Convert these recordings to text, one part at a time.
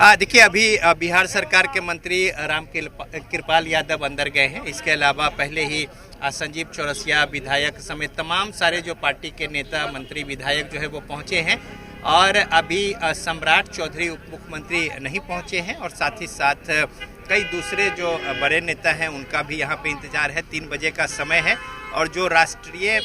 देखिए अभी बिहार सरकार के मंत्री राम कृपाल यादव अंदर गए हैं। इसके अलावा पहले ही संजीव चौरसिया विधायक समेत तमाम सारे जो पार्टी के नेता मंत्री विधायक जो है वो पहुंचे हैं और अभी सम्राट चौधरी उप मुख्यमंत्री नहीं पहुंचे हैं और साथ ही साथ कई दूसरे जो बड़े नेता हैं उनका भी यहाँ पे इंतजार है। 3 बजे का समय है और जो राष्ट्रीय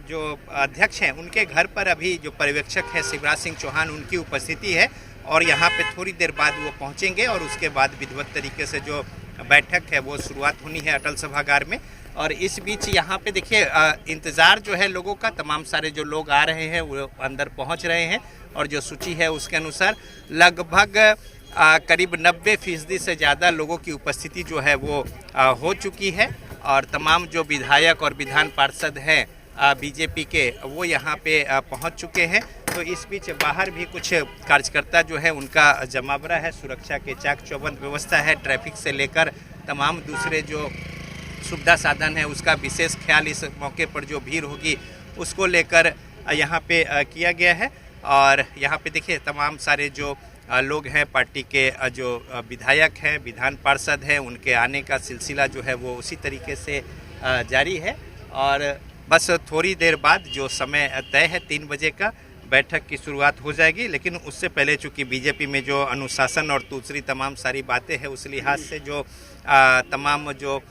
जो अध्यक्ष हैं उनके घर पर अभी जो पर्यवेक्षक है शिवराज सिंह चौहान उनकी उपस्थिति है और यहाँ पे थोड़ी देर बाद वो पहुँचेंगे और उसके बाद विधिवत तरीके से जो बैठक है वो शुरुआत होनी है अटल सभागार में। और इस बीच यहाँ पे देखिए इंतज़ार जो है लोगों का, तमाम सारे जो लोग आ रहे हैं वो अंदर पहुँच रहे हैं और जो सूची है उसके अनुसार लगभग करीब 90% से ज़्यादा लोगों की उपस्थिति जो है वो हो चुकी है और तमाम जो विधायक और विधान पार्षद हैं बीजेपी के वो यहाँ पे पहुँच चुके हैं। तो इस बीच बाहर भी कुछ कार्यकर्ता जो है उनका जमावड़ा है, सुरक्षा के चाक चौबंद व्यवस्था है, ट्रैफिक से लेकर तमाम दूसरे जो सुविधा साधन है उसका विशेष ख्याल इस मौके पर जो भीड़ होगी उसको लेकर यहाँ पे किया गया है। और यहाँ पे देखिए तमाम सारे जो लोग हैं पार्टी के जो विधायक हैं विधान पार्षद हैं उनके आने का सिलसिला जो है वो उसी तरीके से जारी है और बस थोड़ी देर बाद जो समय तय है 3 बजे का बैठक की शुरुआत हो जाएगी। लेकिन उससे पहले चूंकि बीजेपी में जो अनुशासन और दूसरी तमाम सारी बातें हैं उस लिहाज से जो तमाम जो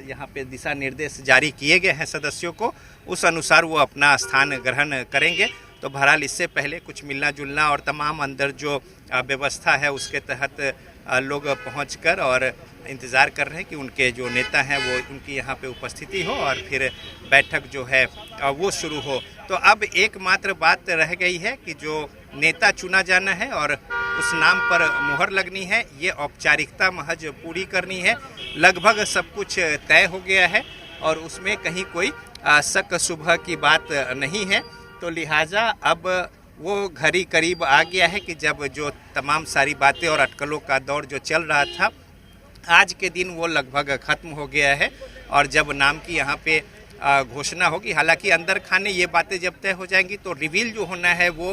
यहाँ पे दिशा निर्देश जारी किए गए हैं सदस्यों को उस अनुसार वो अपना स्थान ग्रहण करेंगे। तो बहरहाल इससे पहले कुछ मिलना जुलना और तमाम अंदर जो व्यवस्था है उसके तहत लोग पहुंचकर और इंतज़ार कर रहे हैं कि उनके जो नेता हैं वो उनकी यहाँ पे उपस्थिति हो और फिर बैठक जो है वो शुरू हो। तो अब एकमात्र बात रह गई है कि जो नेता चुना जाना है और उस नाम पर मुहर लगनी है, ये औपचारिकता महज पूरी करनी है। लगभग सब कुछ तय हो गया है और उसमें कहीं कोई शक शुबह की बात नहीं है। तो लिहाजा अब वो घड़ी करीब आ गया है कि जब जो तमाम सारी बातें और अटकलों का दौर जो चल रहा था आज के दिन वो लगभग ख़त्म हो गया है और जब नाम की यहाँ पे घोषणा होगी, हालांकि अंदर खाने ये बातें जब तय हो जाएंगी तो रिवील जो होना है वो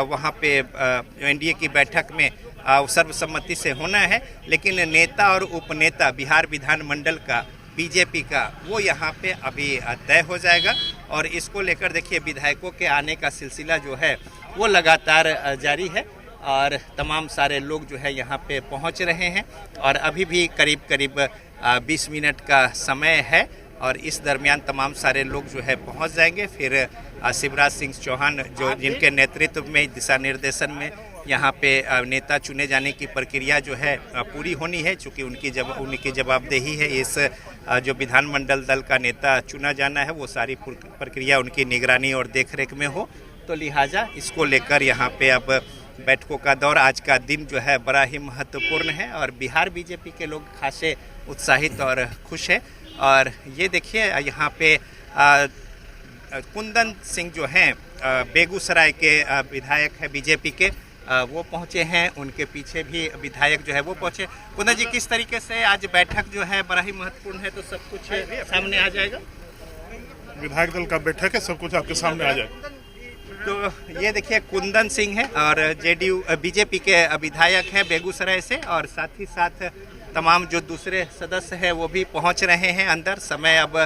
वहाँ पे एनडीए की बैठक में सर्वसम्मति से होना है। लेकिन नेता और उपनेता बिहार विधानमंडल का बीजेपी का वो यहाँ पे अभी तय हो जाएगा और इसको लेकर देखिए विधायकों के आने का सिलसिला जो है वो लगातार जारी है और तमाम सारे लोग जो है यहाँ पे पहुँच रहे हैं और अभी भी करीब करीब 20 मिनट का समय है और इस दरमियान तमाम सारे लोग जो है पहुँच जाएंगे। फिर शिवराज सिंह चौहान जो जिनके नेतृत्व में दिशा निर्देशन में यहाँ पे नेता चुने जाने की प्रक्रिया जो है पूरी होनी है, चूँकि उनकी जवाबदेही है इस जो विधानमंडल दल का नेता चुना जाना है वो सारी प्रक्रिया उनकी निगरानी और देखरेख में हो। तो लिहाजा इसको लेकर यहाँ पे अब बैठकों का दौर, आज का दिन जो है बड़ा ही महत्वपूर्ण है और बिहार बीजेपी के लोग खासे उत्साहित और खुश हैं। और ये देखिए यहाँ पे कुंदन सिंह जो हैं बेगूसराय के विधायक है बीजेपी के, वो पहुँचे हैं, उनके पीछे भी विधायक जो है वो पहुँचे। कुंदन जी, किस तरीके से आज बैठक जो है बड़ा ही महत्वपूर्ण है, तो सब कुछ सामने आ जाएगा? विधायक दल का बैठक है, सब कुछ आपके सामने आ जाएगा। तो ये देखिए कुंदन सिंह है और जेडीयू बीजेपी के विधायक हैं बेगूसराय से और साथ ही साथ तमाम जो दूसरे सदस्य हैं वो भी पहुंच रहे हैं अंदर। समय अब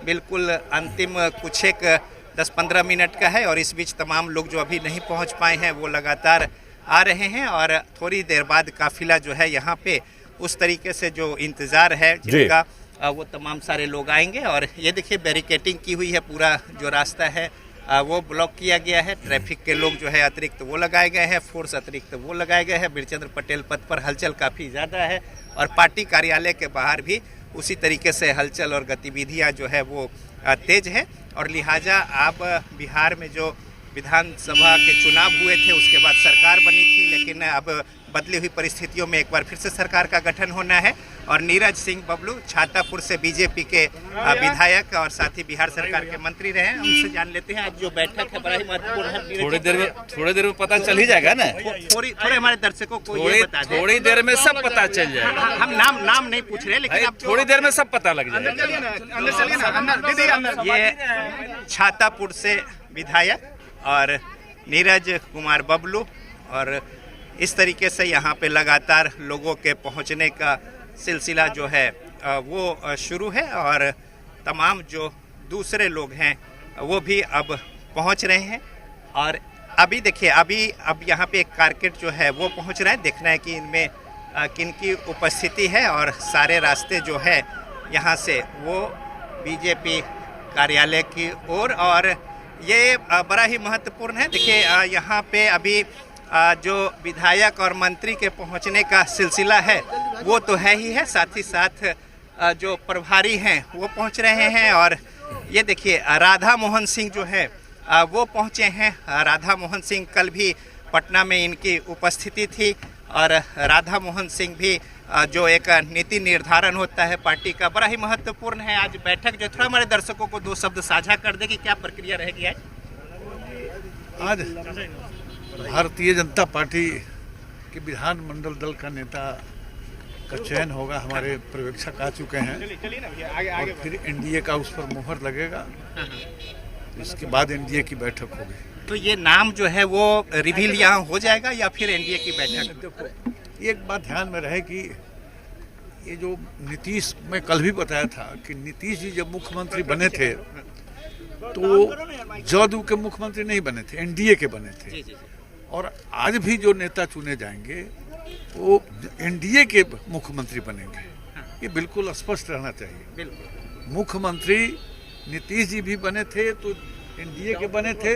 बिल्कुल अंतिम कुछ एक 10-15 मिनट का है और इस बीच तमाम लोग जो अभी नहीं पहुंच पाए हैं वो लगातार आ रहे हैं और थोड़ी देर बाद काफिला जो है यहाँ पे उस तरीके से जो इंतज़ार है जिनका वो तमाम सारे लोग आएंगे। और ये देखिए बैरिकेटिंग की हुई है, पूरा जो रास्ता है वो ब्लॉक किया गया है। ट्रैफिक के लोग जो है अतिरिक्त वो लगाए गए हैं, फोर्स अतिरिक्त वो लगाए गए हैं। बीरचंद्र पटेल पथ पर हलचल काफ़ी ज़्यादा है और पार्टी कार्यालय के बाहर भी उसी तरीके से हलचल और गतिविधियां जो है वो तेज है। और लिहाजा अब बिहार में जो विधानसभा के चुनाव हुए थे उसके बाद सरकार बनी थी, लेकिन अब बदली हुई परिस्थितियों में एक बार फिर से सरकार का गठन होना है। और नीरज सिंह बबलू छातापुर से बीजेपी के विधायक और साथ ही बिहार सरकार के मंत्री रहे हैं, उनसे जान लेते हैं आज जो बैठक है बड़ा ही महत्वपूर्ण है। थोड़ी देर में पता चल ही जाएगा ना, थोड़े हमारे दर्शकों को ये बता दें। थोड़ी देर में सब पता चल जाएगा। हम नाम नहीं पूछ रहे, लेकिन अब थोड़ी देर में सब पता लग जाएगा। ये छातापुर से विधायक और नीरज कुमार बबलू और इस तरीके से यहाँ पे लगातार लोगों के पहुँचने का सिलसिला जो है वो शुरू है और तमाम जो दूसरे लोग हैं वो भी अब पहुँच रहे हैं। और अभी देखिए अब यहाँ पे एक कारकेट जो है वो पहुँच रहा है, देखना है कि इनमें किन की उपस्थिति है। और सारे रास्ते जो है यहाँ से वो बीजेपी कार्यालय की ओर, और ये बड़ा ही महत्वपूर्ण है। देखिए यहाँ पे अभी जो विधायक और मंत्री के पहुँचने का सिलसिला है वो तो है ही है, साथ ही साथ जो प्रभारी हैं वो पहुँच रहे हैं। और ये देखिए राधा मोहन सिंह जो है वो पहुँचे हैं। राधा मोहन सिंह कल भी पटना में इनकी उपस्थिति थी और राधा मोहन सिंह भी जो एक नीति निर्धारण होता है पार्टी का, बड़ा ही महत्वपूर्ण है आज बैठक। जो थोड़ा हमारे दर्शकों को 2 शब्द साझा कर दे कि क्या प्रक्रिया रहेगी आज भारतीय जनता पार्टी के विधानमंडल दल का नेता का चयन होगा। हमारे पर्यवेक्षक आ चुके हैं और फिर एनडीए का उस पर मुहर लगेगा। इसके बाद एनडीए की बैठक होगी। तो ये नाम जो है वो रिवील यहाँ हो जाएगा या फिर एनडीए की बैठक? देखो एक बात ध्यान में रहे कि ये जो नीतीश, मैं कल भी बताया था कि नीतीश जी जब मुख्यमंत्री बने थे तो जदयू के मुख्यमंत्री नहीं बने थे, एनडीए के बने थे। और आज भी जो नेता चुने जाएंगे वो एनडीए के मुख्यमंत्री बनेंगे, ये बिल्कुल स्पष्ट रहना चाहिए। मुख्यमंत्री नीतीश जी भी बने थे तो एनडीए के बने थे,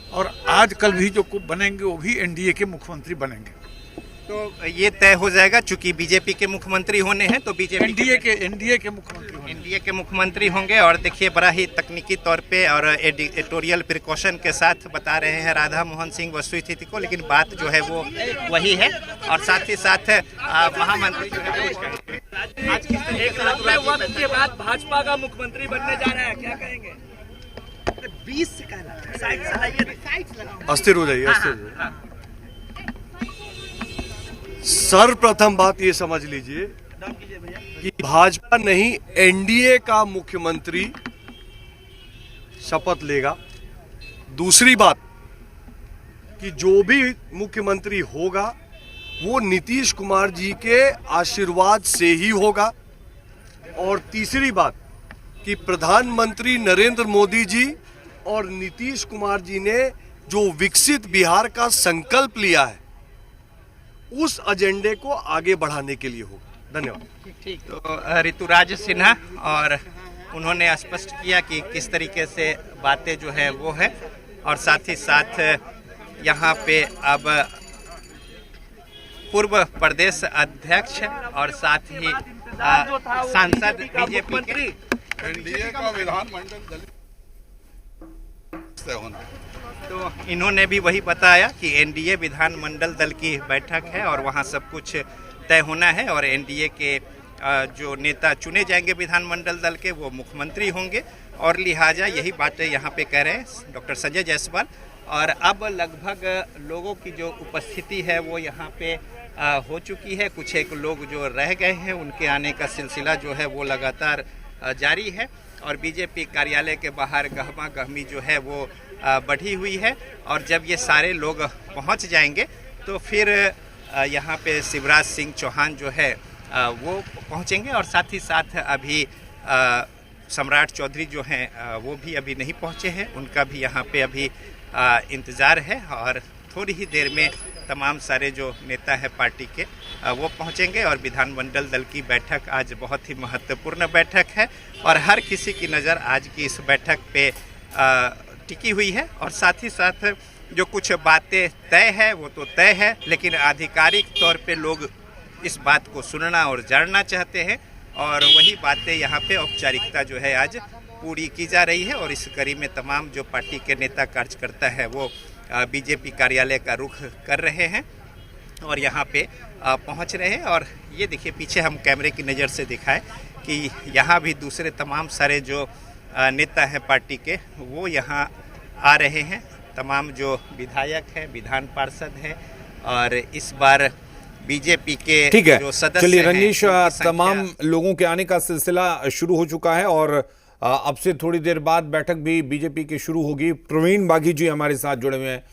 और आज कल भी जो बनेंगे वो भी एनडीए के मुख्यमंत्री बनेंगे। तो ये तय हो जाएगा, चूंकि बीजेपी के मुख्यमंत्री होने हैं तो बीजेपी एनडीए के मुख्यमंत्री होंगे। एनडीए के मुख्यमंत्री होंगे। और देखिए बड़ा ही तकनीकी तौर पे और एडिटोरियल प्रिकॉशन के साथ बता रहे हैं राधा मोहन सिंह वस्तुस्थिति को, लेकिन बात जो है वो वही है। और साथ ही साथ महामंत्री जो है आज एक लंबे वक्त के बाद भाजपा का मुख्यमंत्री बनने जा रहा है, क्या कहेंगे? 20 से अस्थिर हो जाइए, अस्थिर हो जाइए। सर्वप्रथम बात ये समझ लीजिए कि भाजपा नहीं एनडीए का मुख्यमंत्री शपथ लेगा। दूसरी बात कि जो भी मुख्यमंत्री होगा वो नीतीश कुमार जी के आशीर्वाद से ही होगा। और तीसरी बात कि प्रधानमंत्री नरेंद्र मोदी जी और नीतीश कुमार जी ने जो विकसित बिहार का संकल्प लिया है उस एजेंडे को आगे बढ़ाने के लिए होगा। धन्यवाद। ठीक, तो ऋतुराज सिन्हा और उन्होंने स्पष्ट किया कि किस तरीके से बातें जो है वो है। और साथ ही साथ यहाँ पे अब पूर्व प्रदेश अध्यक्ष और साथ ही सांसद बीजेपी के एनडीए का विधानमंडल होना। तो इन्होंने भी वही बताया कि एनडीए विधानमंडल दल की बैठक है और वहाँ सब कुछ तय होना है। और एनडीए के जो नेता चुने जाएंगे विधानमंडल दल के वो मुख्यमंत्री होंगे। और लिहाजा यही बातें यहाँ पे कह रहे हैं डॉक्टर संजय जायसवाल। और अब लगभग लोगों की जो उपस्थिति है वो यहाँ पे हो चुकी है। कुछ एक लोग जो रह गए हैं उनके आने का सिलसिला जो है वो लगातार जारी है। और बीजेपी कार्यालय के बाहर गहमा गहमी जो है वो बढ़ी हुई है। और जब ये सारे लोग पहुंच जाएंगे तो फिर यहाँ पे शिवराज सिंह चौहान जो है वो पहुँचेंगे। और साथ ही साथ अभी सम्राट चौधरी जो हैं वो भी अभी नहीं पहुँचे हैं, उनका भी यहाँ पे अभी इंतज़ार है। और थोड़ी ही देर में तमाम सारे जो नेता हैं पार्टी के वो पहुंचेंगे। और विधानमंडल दल की बैठक आज बहुत ही महत्वपूर्ण बैठक है और हर किसी की नज़र आज की इस बैठक पे टिकी हुई है। और साथ ही साथ जो कुछ बातें तय है वो तो तय है, लेकिन आधिकारिक तौर पे लोग इस बात को सुनना और जानना चाहते हैं। और वही बातें यहाँ पे औपचारिकता जो है आज पूरी की जा रही है। और इस कड़ी में तमाम जो पार्टी के नेता कार्यकर्ता है वो बीजेपी कार्यालय का रुख कर रहे हैं और यहाँ पे पहुँच रहे हैं। और ये देखिए पीछे हम कैमरे की नज़र से दिखाएं कि यहाँ भी दूसरे तमाम सारे जो नेता हैं पार्टी के वो यहाँ आ रहे हैं। तमाम जो विधायक हैं, विधान पार्षद हैं और इस बार बीजेपी के ठीक है। जो सदस्य चलिए हैं, रंजीश, उनकी संख्या तमाम लोगों के आने का सिलसिला शुरू हो चुका है और अब से थोड़ी देर बाद बैठक भी बीजेपी की शुरू होगी। प्रवीण बागी जी हमारे साथ जुड़े हुए हैं।